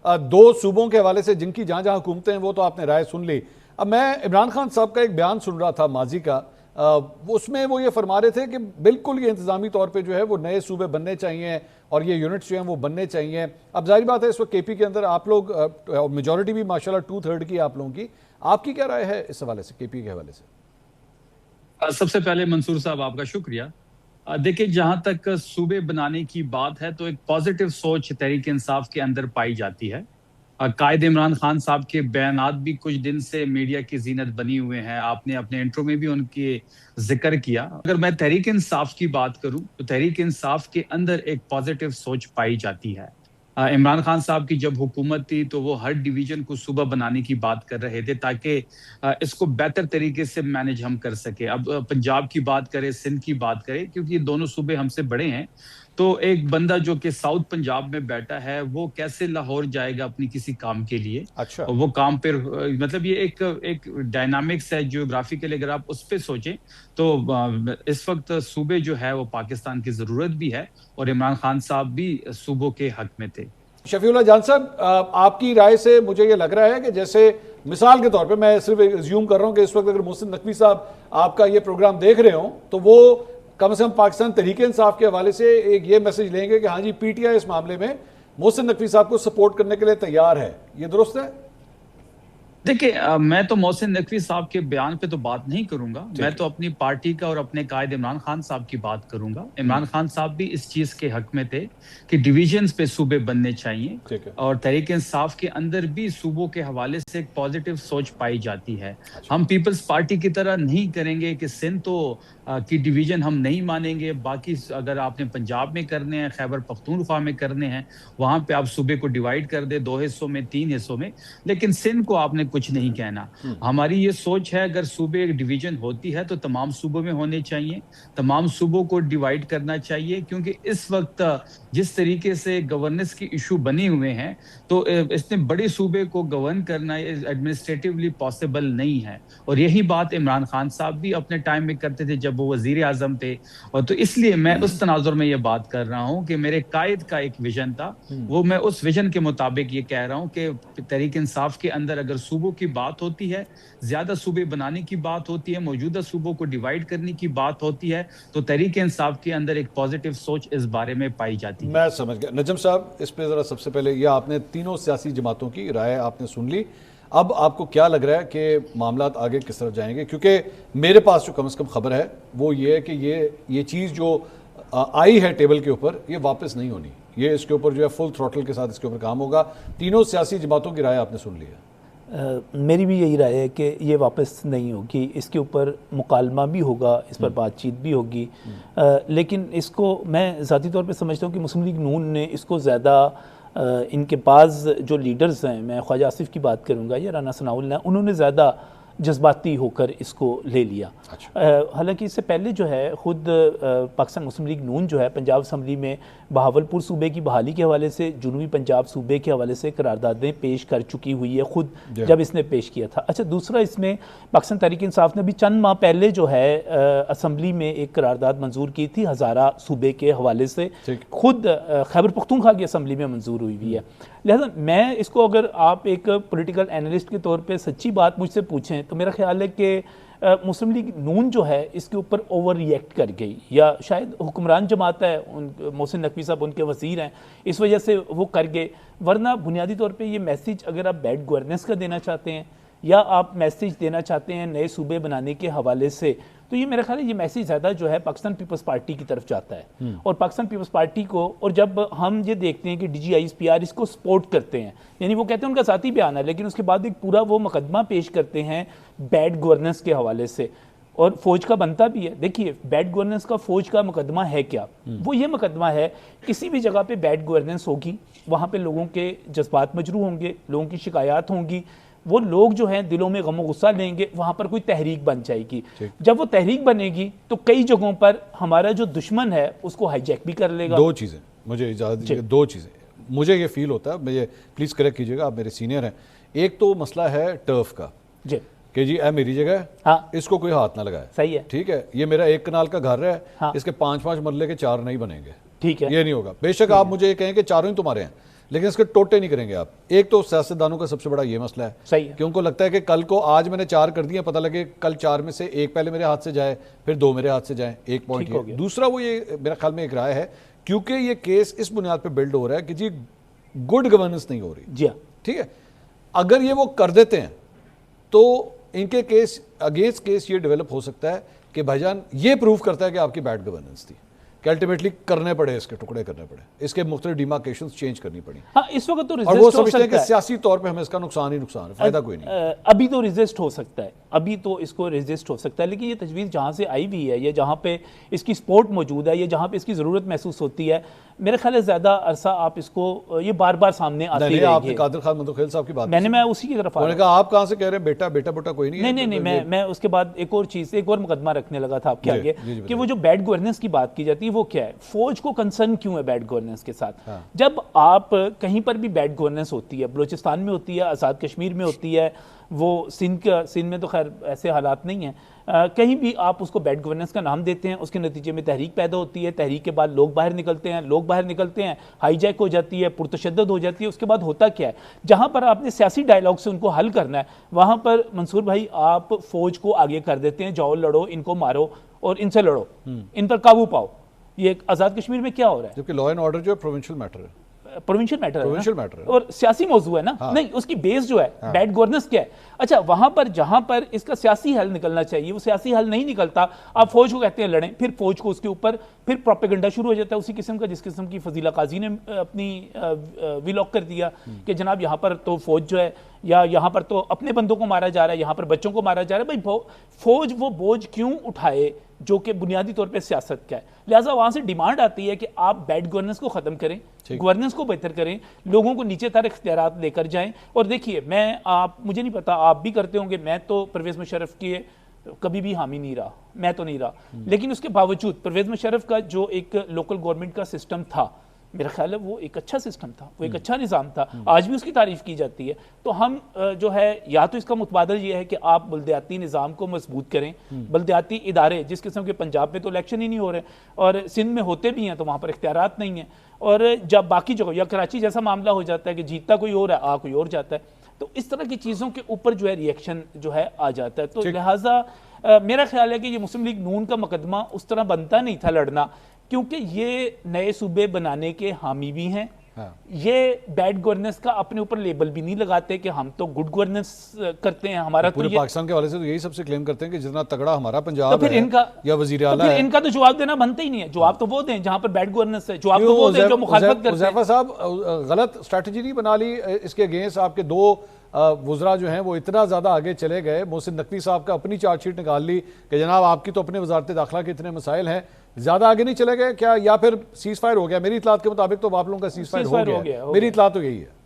دو صوبوں کے حوالے سے جن کی جہاں جہاں حکومتیں ہیں وہ تو آپ نے رائے سن لی. اب میں عمران خان صاحب کا ایک بیان سن رہا تھا ماضی کا, اس میں وہ یہ فرما رہے تھے کہ بالکل یہ انتظامی طور پہ جو ہے وہ نئے صوبے بننے چاہیے اور یہ یونٹس جو ہیں وہ بننے چاہیے. اب ظاہر بات ہے اس وقت کے پی کے اندر آپ لوگ میجورٹی بھی ماشاءاللہ 2/3 کی آپ لوگوں کی, آپ کی کیا رائے ہے اس حوالے سے, کے پی کے حوالے سے؟ سب سے پہلے منصور صاحب آپ کا شکریہ. دیکھیں, جہاں تک صوبے بنانے کی بات ہے تو ایک پازیٹیو سوچ تحریک انصاف کے اندر پائی جاتی ہے. قائد عمران خان صاحب کے بیانات بھی کچھ دن سے میڈیا کی زینت بنی ہوئے ہیں. آپ نے اپنے انٹرو میں بھی ان کے ذکر کیا. اگر میں تحریک انصاف کی بات کروں تو تحریک انصاف کے اندر ایک پازیٹیو سوچ پائی جاتی ہے. عمران خان صاحب کی جب حکومت تھی تو وہ ہر ڈویژن کو صوبہ بنانے کی بات کر رہے تھے تاکہ اس کو بہتر طریقے سے مینج ہم کر سکیں. اب پنجاب کی بات کریں, سندھ کی بات کریں, کیونکہ یہ دونوں صوبے ہم سے بڑے ہیں, تو ایک بندہ جو کہ ساؤتھ پنجاب میں بیٹھا ہے وہ کیسے لاہور جائے گا اپنی کسی کام کے لیے؟ اچھا, وہ کام پہ مطلب یہ ایک ڈائنامکس ہے جیوگرافیکل. اگر آپ اس پہ سوچیں تو اس وقت صوبے جو ہے وہ پاکستان کی ضرورت بھی ہے اور عمران خان صاحب بھی صوبوں کے حق میں تھے. شفیع اللہ جان صاحب, آپ کی رائے سے مجھے یہ لگ رہا ہے کہ جیسے مثال کے طور پہ میں صرف زیوم کر رہا ہوں کہ اس وقت اگر محسن نقوی صاحب آپ کا یہ پروگرام دیکھ رہے ہوں تو وہ کم سے کم پاکستان تحریک انصاف کے حوالے سے ایک یہ میسج لیں گے کہ ہاں جی پی ٹی آئی اس معاملے میں محسن نقوی صاحب کو سپورٹ کرنے کے لیے تیار ہے. یہ درست ہے؟ دیکھیں, میں تو محسن نقوی صاحب کے بیان پہ تو بات نہیں کروں گا. میں تو اپنی پارٹی کا اور اپنے قائد عمران خان صاحب کی بات کروں گا. عمران خان صاحب بھی اس چیز کے حق میں تھے کہ ڈویژنز پہ صوبے بننے چاہیے, اور تحریک انصاف کے اندر بھی صوبوں کے حوالے سے ایک پازیٹیو سوچ پائی جاتی ہے. ہم پیپلز پارٹی کی طرح نہیں کریں گے کہ سندھ تو کی ڈویژن ہم نہیں مانیں گے, باقی اگر آپ نے پنجاب میں کرنے ہیں, خیبر پختونخوا میں کرنے ہیں, وہاں پہ آپ صوبے کو ڈیوائیڈ کر دیں 2 حصوں میں 3 حصوں میں, لیکن سندھ کو آپ نے کچھ نہیں کہنا. ہماری یہ سوچ ہے اگر صوبے ایک ڈویژن ہوتی ہے تو تمام صوبوں میں ہونے چاہیے, تمام صوبوں کو ڈیوائیڈ کرنا چاہیے, کیونکہ اس وقت جس طریقے سے گورننس کی ایشو بنے ہوئے ہیں تو اس نے بڑے صوبے کو گورن کرنا ایڈمنسٹریٹیولی پاسبل نہیں ہے. اور یہی بات عمران خان صاحب بھی اپنے ٹائم میں کرتے تھے جب وہ وزیر اعظم تھے. اور تو اس لیے میں اس تناظر میں یہ بات کر رہا ہوں کہ میرے قائد کا ایک ویژن تھا, وہ میں اس ویژن کے مطابق یہ کہہ رہا ہوں کہ تحریک انصاف کے اندر اگر صوبوں کی بات ہوتی ہے, زیادہ صوبے بنانے کی بات ہوتی ہے, موجودہ صوبوں کو ڈیوائیڈ کرنے کی بات ہوتی ہے, تو تحریک انصاف کے اندر ایک پازیٹیو سوچ اس بارے میں پائی جاتی ہے. میں سمجھ گیا. نجم صاحب, اس پہ ذرا سب سے پہلے یہ آپ نے تینوں سیاسی جماعتوں کی رائے آپ نے سن لی, اب آپ کو کیا لگ رہا ہے کہ معاملات آگے کس طرف جائیں گے؟ کیونکہ میرے پاس جو کم از کم خبر ہے وہ یہ ہے کہ یہ چیز جو آئی ہے ٹیبل کے اوپر یہ واپس نہیں ہونی, یہ اس کے اوپر جو ہے فل تھروٹل کے ساتھ اس کے اوپر کام ہوگا. تینوں سیاسی جماعتوں کی رائے آپ نے سن لی ہے. میری بھی یہی رائے ہے کہ یہ واپس نہیں ہوگی, اس کے اوپر مکالمہ بھی ہوگا, اس پر بات چیت بھی ہوگی, لیکن اس کو میں ذاتی طور پہ سمجھتا ہوں کہ مسلم لیگ نون نے اس کو زیادہ ان کے بعض جو لیڈرز ہیں, میں خواجہ آصف کی بات کروں گا یا رانا ثناء اللہ, انہوں نے زیادہ جذباتی ہو کر اس کو لے لیا. حالانکہ اس سے پہلے جو ہے خود پاکستان مسلم لیگ نون جو ہے پنجاب اسمبلی میں بہاولپور صوبے کی بحالی کے حوالے سے جنوبی پنجاب صوبے کے حوالے سے قراردادیں پیش کر چکی ہوئی ہے خود جب اس نے پیش کیا تھا. اچھا, دوسرا اس میں پاکستان تحریک انصاف نے بھی چند ماہ پہلے جو ہے اسمبلی میں ایک قرارداد منظور کی تھی ہزارہ صوبے کے حوالے سے, خود خیبر پختونخوا کی اسمبلی میں منظور ہوئی ہے. لہذا میں اس کو اگر آپ ایک پولیٹیکل اینالسٹ کے طور پہ سچی بات مجھ سے پوچھیں تو میرا خیال ہے کہ مسلم لیگ نون جو ہے اس کے اوپر اوور ری ایکٹ کر گئی, یا شاید حکمران جماعت ہے, محسن نقوی صاحب ان کے وزیر ہیں, اس وجہ سے وہ کر گئے. ورنہ بنیادی طور پہ یہ میسیج اگر آپ بیڈ گورننس کا دینا چاہتے ہیں یا آپ میسیج دینا چاہتے ہیں نئے صوبے بنانے کے حوالے سے, تو یہ میرا خیال ہے یہ میسیج زیادہ جو ہے پاکستان پیپلز پارٹی کی طرف جاتا ہے. اور پاکستان پیپلز پارٹی کو, اور جب ہم یہ دیکھتے ہیں کہ D G I S P R اس کو سپورٹ کرتے ہیں, یعنی وہ کہتے ہیں ان کا ذاتی بیان ہے, لیکن اس کے بعد ایک پورا وہ مقدمہ پیش کرتے ہیں بیڈ گورننس کے حوالے سے, اور فوج کا بنتا بھی ہے. دیکھیے بیڈ گورننس کا فوج کا مقدمہ ہے کیا؟ وہ یہ مقدمہ ہے کسی بھی جگہ پہ بیڈ گورننس ہوگی وہاں پہ لوگوں کے جذبات مجروح ہوں گے, لوگوں کی شکایات ہوں گی, وہ لوگ جو ہیں دلوں میں غم و غصہ لیں گے, وہاں پر کوئی تحریک بن جائے گی. جب وہ تحریک بنے گی تو کئی جگہوں پر ہمارا جو دشمن ہے اس کو ہائی جیک بھی کر لے گا. دو چیزیں مجھے اجازت دیجیے, دو چیزیں مجھے یہ فیل ہوتا ہے, مجھے پلیز کریکٹ کیجیے گا, آپ میرے سینئر ہیں. ایک تو مسئلہ ہے ٹرف کا کہ جی اے میری جگہ ہے, اس کو کوئی ہاتھ نہ لگائے, صحیح ہے, ٹھیک ہے, یہ میرا 1 کنال کا گھر ہے, اس کے 5 مرلے کے 4 نہیں بنیں گے, ٹھیک ہے, یہ نہیں ہوگا. بے شک آپ مجھے یہ کہیں کہ 4 ہی تمہارے ہیں, لیکن اس کے ٹوٹے نہیں کریں گے آپ. ایک تو سیاستدانوں کا سب سے بڑا یہ مسئلہ ہے صحیح ہے کہ ان کو لگتا ہے کہ کل کو آج میں نے 4 کر دیا, پتہ لگے کل 4 میں سے ایک پہلے میرے ہاتھ سے جائے, پھر 2 میرے ہاتھ سے جائیں, ایک پوائنٹ یہ. دوسرا وہ یہ میرا خیال میں ایک رائے ہے, کیونکہ یہ کیس اس بنیاد پہ بلڈ ہو رہا ہے کہ جی گڈ گورننس نہیں ہو رہی, جی ہاں ٹھیک ہے, اگر یہ وہ کر دیتے ہیں تو ان کے کیس اگینسٹ کیس یہ ڈیولپ ہو سکتا ہے کہ بھائی جان یہ پروف کرتا ہے کہ آپ کی بیڈ گورننس تھی, کہ الٹیمیٹلی کرنے پڑے, اس کے ٹکڑے کرنے پڑے, اس کے مختلف ڈیمارکیشنز چینج کرنی پڑی. ہاں اس وقت تو اور وہ ریزسٹ ہو سمجھتے ہیں کہ سکتا ہے, سیاسی طور پہ ہمیں اس کا نقصان ہی نقصان ہے, فائدہ کوئی نہیں. ابھی تو ریزسٹ ہو سکتا ہے, ابھی تو اس کو ریزسٹ ہو سکتا ہے, لیکن یہ تجویز جہاں سے آئی ہوئی ہے یا جہاں پہ اس کی سپورٹ موجود ہے یا جہاں پہ اس کی ضرورت محسوس ہوتی ہے, میرے خیال ہے زیادہ عرصہ آپ اس کو یہ بار بار سامنے آتی نہیں, رہے آپ نے گی. قادر خان مندوخیل صاحب کی بات میں اسی کی طرف آ انہوں نے کہا آپ کہاں سے کہہ رہے ہیں بیٹا بیٹا بیٹا کوئی نہیں ہے. نہیں, میں اس کے بعد ایک اور چیز, ایک اور مقدمہ رکھنے لگا تھا آپ کے آگے کہ وہ جو بیڈ گورننس کی بات کی جاتی ہے وہ کیا ہے, فوج کو کنسرن کیوں ہے بیڈ گورننس کے ساتھ. جب آپ کہیں پر بھی بیڈ گورننس ہوتی ہے, بلوچستان میں ہوتی ہے, آزاد کشمیر میں ہوتی ہے, وہ سندھ میں تو خیر ایسے حالات نہیں ہیں, کہیں بھی آپ اس کو بیڈ گورننس کا نام دیتے ہیں, اس کے نتیجے میں تحریک پیدا ہوتی ہے, تحریک کے بعد لوگ باہر نکلتے ہیں, ہائی جیک ہو جاتی ہے, پرتشدد ہو جاتی ہے. اس کے بعد ہوتا کیا ہے, جہاں پر آپ نے سیاسی ڈائیلاگ سے ان کو حل کرنا ہے, وہاں پر منصور بھائی آپ فوج کو آگے کر دیتے ہیں, جاؤ لڑو, ان کو مارو اور ان سے لڑو, ان پر قابو پاؤ. یہ آزاد کشمیر میں کیا ہو رہا ہے, جبکہ لا اینڈ آرڈر جو ہے پروونشل میٹر ہے, پروونشل میٹر ہے اور سیاسی موضوع ہے نا. نہیں, اس کی بیس جو ہے بیڈ گورننس کیا ہے. اچھا وہاں پر جہاں پر اس کا سیاسی حل نکلنا چاہیے وہ سیاسی حل نہیں نکلتا, آپ فوج کو کہتے ہیں لڑیں, پھر فوج کو اس کے اوپر پھر پروپیگنڈا شروع ہو جاتا ہے اسی قسم کا جس قسم کی فضیلہ قاضی نے اپنی ویلاگ کر دیا کہ جناب یہاں پر تو فوج جو ہے یا یہاں پر تو اپنے بندوں کو مارا جا رہا ہے, یہاں پر بچوں کو مارا جا رہا ہے. بھائی فوج وہ بوجھ کیوں اٹھائے جو کہ بنیادی طور پہ سیاست کا ہے. لہٰذا وہاں سے ڈیمانڈ آتی ہے کہ آپ بیڈ گورننس کو ختم کریں, گورننس کو بہتر کریں, لوگوں کو نیچے تر اختیارات لے کر جائیں. اور دیکھیے مجھے نہیں پتا آپ بھی کرتے ہوں گے, میں تو پرویز مشرف کی کبھی بھی حامی نہیں رہا, میں تو نہیں رہا, لیکن اس کے باوجود پرویز مشرف کا جو ایک لوکل گورنمنٹ کا سسٹم تھا میرا خیال ہے وہ ایک اچھا سسٹم تھا, وہ ایک اچھا نظام تھا, آج بھی اس کی تعریف کی جاتی ہے. تو ہم جو ہے یا تو اس کا متبادل یہ ہے کہ آپ بلدیاتی نظام کو مضبوط کریں, بلدیاتی ادارے جس قسم کے پنجاب میں تو الیکشن ہی نہیں ہو رہے اور سندھ میں ہوتے بھی ہیں تو وہاں پر اختیارات نہیں ہیں, اور جب باقی جگہ یا کراچی جیسا معاملہ ہو جاتا ہے کہ جیتتا کوئی اور ہے کوئی اور جاتا ہے, تو اس طرح کی چیزوں کے اوپر جو ہے ری ایکشن جو ہے آ جاتا ہے. تو لہٰذا میرا خیال ہے کہ یہ مسلم لیگ نون کا مقدمہ اس طرح بنتا نہیں تھا لڑنا, کیونکہ یہ نئے صوبے بنانے کے حامی بھی ہیں, یہ بیڈ گورننس کا اپنے اوپر لیبل بھی نہیں لگاتے کہ ہم تو گڈ گورننس کرتے ہیں. ہمارا پورے پاکستان کے حوالے سے تو یہی سب سے کلیم کرتے ہیں کہ جتنا تگڑا ہمارا پنجاب ہے یا وزیر اعلیٰ ہے, ان کا تو جواب دینا بنتا ہی نہیں ہے. جواب تو وہ دیں جہاں پر بیڈ گورننس ہے, جواب تو وہ دیں جو مخالفت کرتے ہیں. حذیفہ صاحب غلط اسٹریٹجی نہیں بنا لی اس کے اگینسٹ, آپ کے 2 وزراء جو ہیں وہ اتنا زیادہ آگے چلے گئے, محسن نقوی صاحب کا اپنی چارج شیٹ نکال لی کہ جناب آپ کی تو اپنے وزارت داخلہ کے اتنے مسائل ہیں, زیادہ آگے نہیں چلے گئے کیا, یا پھر سیز فائر ہو گیا؟ میری اطلاعات کے مطابق تو آپ لوگوں کا سیز فائر ہو گیا, میری اطلاع تو یہی ہے.